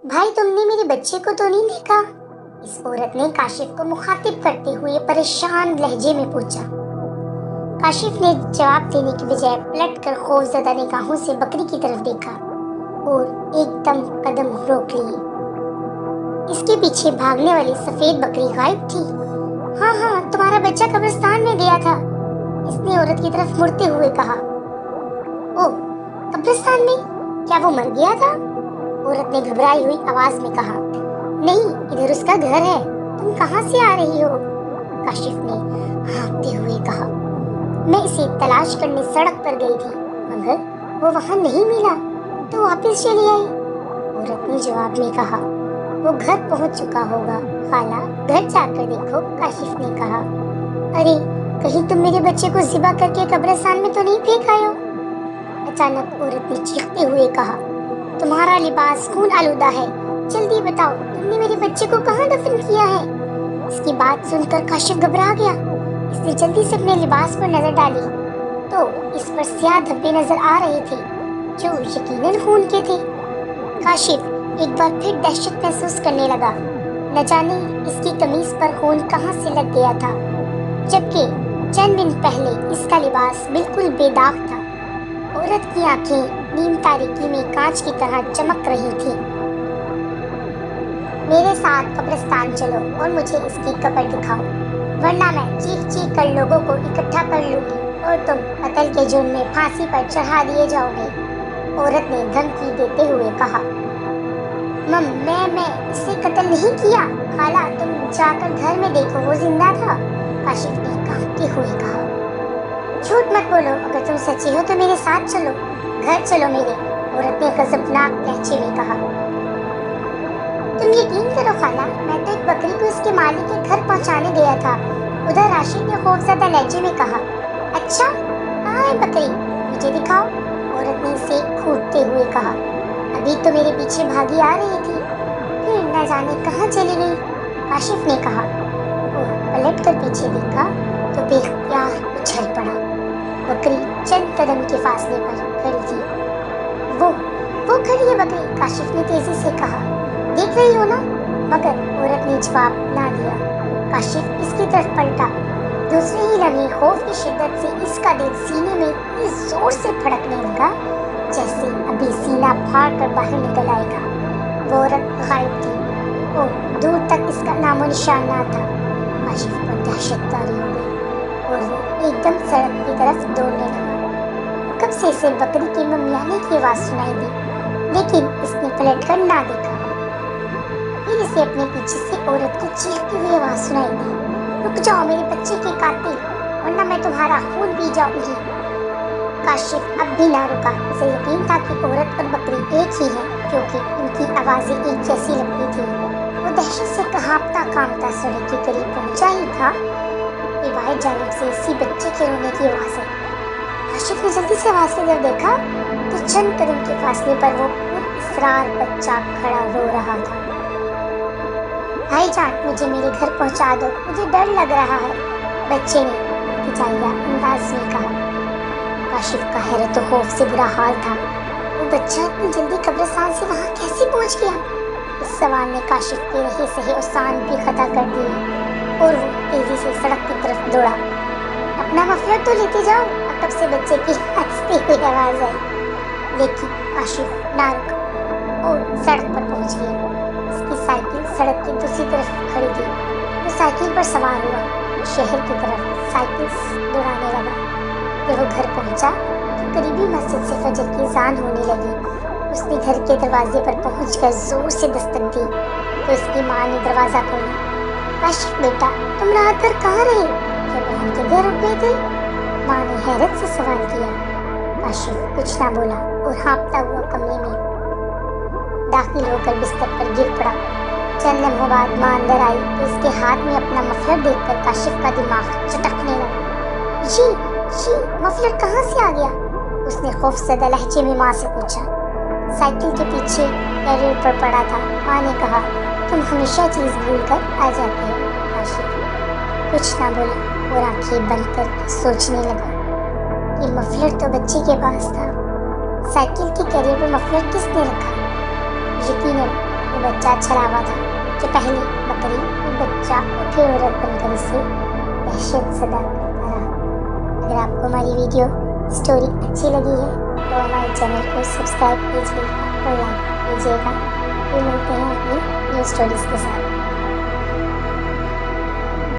भाई, तुमने मेरे बच्चे को तो नहीं देखा? इस औरत ने काशिफ को मुखातिब करते हुए परेशान लहजे में पूछा। काशिफ ने जवाब देने की बजाय पलटकर खौफजदा निगाहों से बकरी की तरफ देखा और एकदम कदम रोक लिए। इसके पीछे भागने वाली सफेद बकरी गायब थी। हाँ हाँ, तुम्हारा बच्चा कब्रिस्तान में गया था, इसने औरत की तरफ मुड़ते हुए कहा। ओह, कब्रिस्तान में? क्या वो मर गया था? औरत ने घबराई हुई आवाज में कहा। नहीं, इधर उसका घर है। तुम कहाँ से आ रही हो? काशिफ ने हाँफते हुए कहा। मैं इसे तलाश करने सड़क पर गई थी, मगर वो वहाँ नहीं मिला, तो वापस चली आई, औरत ने जवाब में कहा। वो घर पहुँच चुका होगा खाला, घर जाकर देखो, काशिफ ने कहा। अरे, कहीं तुम मेरे बच्चे को ज़िबा करके कब्रिस्तान में तो नहीं फेंक आए हो? अचानक औरत ने चीखते हुए कहा। तुम्हारा लिबास खून आलूदा है, जल्दी बताओ, तुमने मेरे बच्चे को कहाँ दफन किया है? इसकी बात सुनकर काशिफ घबरा गया। इसने जल्दी से अपने लिबास पर नजर डाली तो इस पर स्याह धब्बे नजर आ रहे थे, जो यकीनन खून के थे। काशिफ एक बार फिर दहशत महसूस करने लगा। न जाने इसकी कमीज पर खून कहाँ से लग गया था, जबकि चंद दिन पहले इसका लिबास बिल्कुल बेदाग था। औरत की आंखें नीम तारीकी में कांच की तरह चमक रही थी। मेरे साथ कब्रिस्तान चलो और मुझे इसकी कब्र दिखाओ, वरना मैं चीख चीख कर लोगों को इकट्ठा कर लूंगी और तुम कत्ल के जुर्म में फांसी पर चढ़ा दिए जाओगे, औरत ने धमकी देते हुए कहा। मैं इसे कत्ल नहीं किया, खाला, तुम जाकर घर में देखो, वो जिंदा था, काशिफ ने कांपते हुए कहा। झूठ मत बोलो, अगर तुम सच्ची हो तो मेरे साथ चलो, घर चलो मेरे, औरत ने गजबनाक लहजे में कहा। तुम यकीन करो खाला, मैं तो एक बकरी को इसके मालिक के घर पहुंचाने गया था, उधर राशिद ने खौफजदा लहजे में कहा। अच्छा, कहाँ है बकरी? मुझे दिखाओ, औरत ने इसे घूरते हुए कहा। अभी तो मेरे पीछे भागी आ रही थी, फिर न जाने कहाँ चली गई, काशिफ ने कहा। ओह, पलट कर पीछे देखा तो बेख्तियार उछल पड़ा। बकरी चंद कदम के फासले पर खड़ी थी। वो खड़ी है बकरी, काशिफ ने तेजी से कहा। देख रही हो ना? मगर औरत ने जवाब ना दिया। काशिफ इसकी तरफ पलटा। दूसरे ही लम्हे खौफ की शिद्दत से इसका दिल सीने में इतनी जोर से फड़कने लगा जैसे अभी सीना फाड़ कर बाहर निकल आएगा। वो औरत गायब थी और दूर तक इसका नामो निशान ना था। काशिफ पर दहशत तारी हो गई और वो एकदम सड़क की तरफ दौड़ने लगा। कब से इसे बकरी के ममियाने की आवाज सुनाई दी, लेकिन इसने पलटकर ना देखा। फिर इसे अपने पीछे से औरत की चीखती हुई आवाज सुनाई दी। रुक जाओ मेरे बच्चे के कातिल, वरना मैं तुम्हारा खून पी जाऊंगी। काशिफ अब भी ना रुका। उसे यकीन था कि औरत और बकरी एक ही है, क्योंकि उनकी आवाजें एक जैसी लगती थी। वो दहशत से कांपता कांपता सड़क के करीब पहुंचा ही था कि बाएं जानिब से इसी बच्चे के रोने की आवाज आई। काशिफ ने जल्दी से आवाज से जब देखा तो चंद कदम के फासले पर वो पुरइसरार बच्चा खड़ा रो रहा था। भाईजान, मुझे मेरे घर पहुंचा दो, मुझे डर लग रहा है, बच्चे ने हिचकिचाया अंदाज में कहा। काशिफ का हैरत और खौफ से बुरा हाल था। वो बच्चा इतनी जल्दी कब्रिस्तान से वहाँ कैसे पहुंच गया? इस सवाल ने काशिफ के रहे सही और शान भी खता कर दिए और वो तेजी से सड़क की तरफ दौड़ा। अपना मफलर तो लेते जाओ, तब से बच्चे की हंसती हुई आवाज आई। लेकिन काशिफ ना रुका और सड़क पर पहुंच गया। उसकी साइकिल सड़क की दूसरी तरफ खड़ी थी। वो साइकिल पर सवार हुआ, शहर की तरफ साइकिल दौड़ाने लगा। जब वो घर पहुंचा तो करीबी मस्जिद से फजर की अज़ान होने लगी। उसने घर के दरवाजे पर पहुंचकर जोर से दस्तक दी तो उसकी माँ ने दरवाजा खोला। काशिफ बेटा, तुम रात भर कहाँ रहे? क्या बहन के घर रुक गए थे? माँ ने हैरत से सवाल किया। काशिफ कुछ ना बोला और हाँफता हुआ कमरे में दाखिल होकर बिस्तर पर गिर पड़ा। चंद लम्हों बाद माँ अंदर आई तो उसके हाथ में अपना मफलर देखकर काशिफ का दिमाग चटकने लगा। जी, मफलर कहाँ से आ गया? उसने खौफजदा लहजे में माँ से पूछा। साइकिल के पीछे कैरियर पर पड़ा था। माँ ने कहा, तुम हमेशा चीज़ भूल कर आ जाते हो। काशिफ कुछ ना बोला और आंखें बंद करके सोचने लगा कि मफलर तो बच्चे के पास था। साइकिल के कैरियर पर मफलर किसने रखा? यकीनन वो बच्चा छलावा था जो पहले बकरी फिर बच्चा और फिर औरत बनकर इसे दहशत सदा करता रहा। अगर आपको हमारी वीडियो स्टोरी अच्छी लगी है तो हमारे चैनल को सब्सक्राइब कीजिएगा और लाइक कीजिएगा। फिर मिलते हैं अपनी न्यू स्टोरीज के साथ।